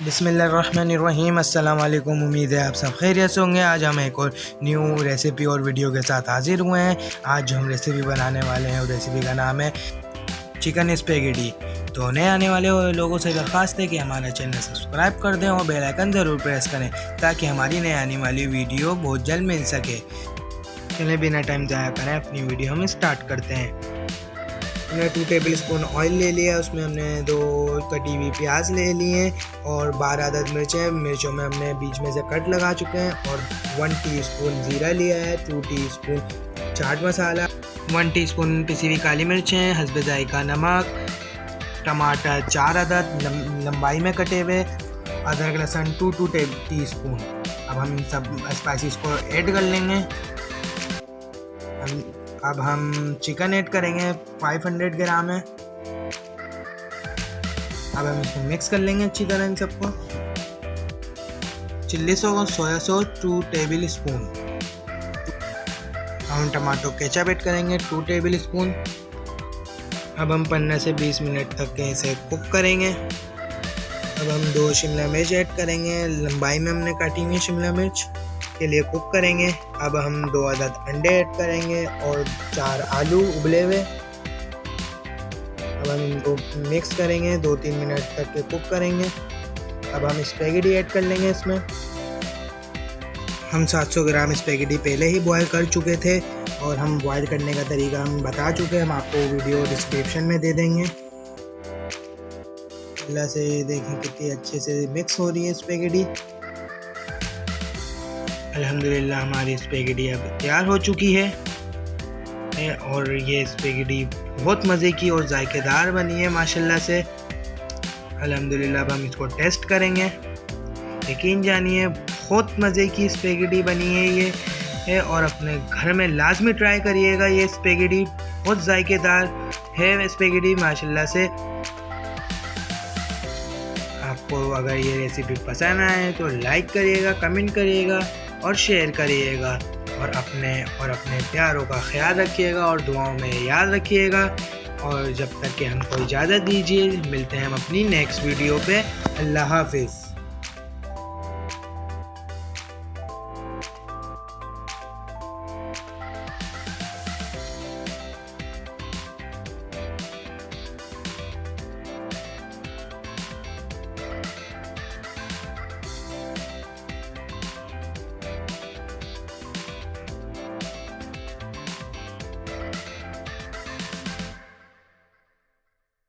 बिस्मिल्लाहिर्रहमानिर्रहीम। अस्सलाम वालेकुम। उम्मीद है आप सब खैरियत से होंगे। आज हम एक और न्यू रेसिपी और वीडियो के साथ हाजिर हुए हैं। आज जो हम रेसिपी बनाने वाले हैं, उस रेसिपी का नाम है चिकन स्पेगेटी। तो नए आने वाले लोगों से दरख्वास्त है कि हमारा चैनल सब्सक्राइब कर दें और बेल आइकन ज़रूर प्रेस करें ताकि हमारी नई आने वाली वीडियो बहुत जल्द मिल सके। चलिए बिना टाइम ज़ाया करें अपनी वीडियो हम स्टार्ट करते हैं। हमने 2 टेबल स्पून ऑयल ले लिया, उसमें हमने 2 कटी हुई प्याज ले लिए और 12 अदद मिर्चों में हमने बीच में से कट लगा चुके हैं और 1 टीस्पून ज़ीरा लिया है, 2 टीस्पून चाट मसाला, 1 टीस्पून पिसी हुई काली मिर्चें, हस्बे जायका नमक, टमाटर 4 अदद लंबाई में कटे हुए, अदरक लहसुन 2 टीस्पून। अब हम इन सब स्पाइसेस को ऐड कर लेंगे। अब हम चिकन ऐड करेंगे, 500 ग्राम है। अब हम इसको मिक्स कर लेंगे अच्छी तरह इन सबको। चिल्ली सॉस और सोया सॉस 2 टेबल स्पून। हम टमाटो केचप ऐड करेंगे 2 टेबल स्पून। अब हम 15 से 20 मिनट तक इसे कुक करेंगे। अब हम 2 शिमला मिर्च ऐड करेंगे, लंबाई में हमने काटी हुई शिमला मिर्च के लिए कुक करेंगे। अब हम 2 अदद अंडे ऐड करेंगे और 4 आलू उबले हुए। अब हम इनको मिक्स करेंगे, 2-3 मिनट तक के कुक करेंगे। अब हम स्पेगेटी ऐड कर लेंगे इसमें। हम 700 ग्राम स्पेगेटी पहले ही बॉयल कर चुके थे और हम बॉयल करने का तरीका हम बता चुके हैं, हम आपको वीडियो डिस्क्रिप्शन में दे देंगे। अल्लाह से देखें कितनी अच्छे से मिक्स हो रही है स्पेगेटी। अल्हम्दुलिल्लाह हमारी स्पेगेटी अब तैयार हो चुकी है और ये स्पेगेटी बहुत मज़े की और जायकेदार बनी है माशाल्लाह से। अल्हम्दुलिल्लाह अब हम इसको टेस्ट करेंगे। यकीन जानिए बहुत मज़े की स्पेगेटी बनी है ये और अपने घर में लाजमी ट्राई करिएगा। ये स्पेगेटी बहुत जायकेदार है स्पेगेटी माशाल्लाह से। आपको अगर ये रेसिपी पसंद आए तो लाइक करिएगा, कमेंट करिएगा और शेयर करिएगा और अपने प्यारों का ख्याल रखिएगा और दुआओं में याद रखिएगा। और जब तक कि हमको इजाज़त दीजिए, मिलते हैं हम अपनी नेक्स्ट वीडियो पे। अल्लाह हाफिज़।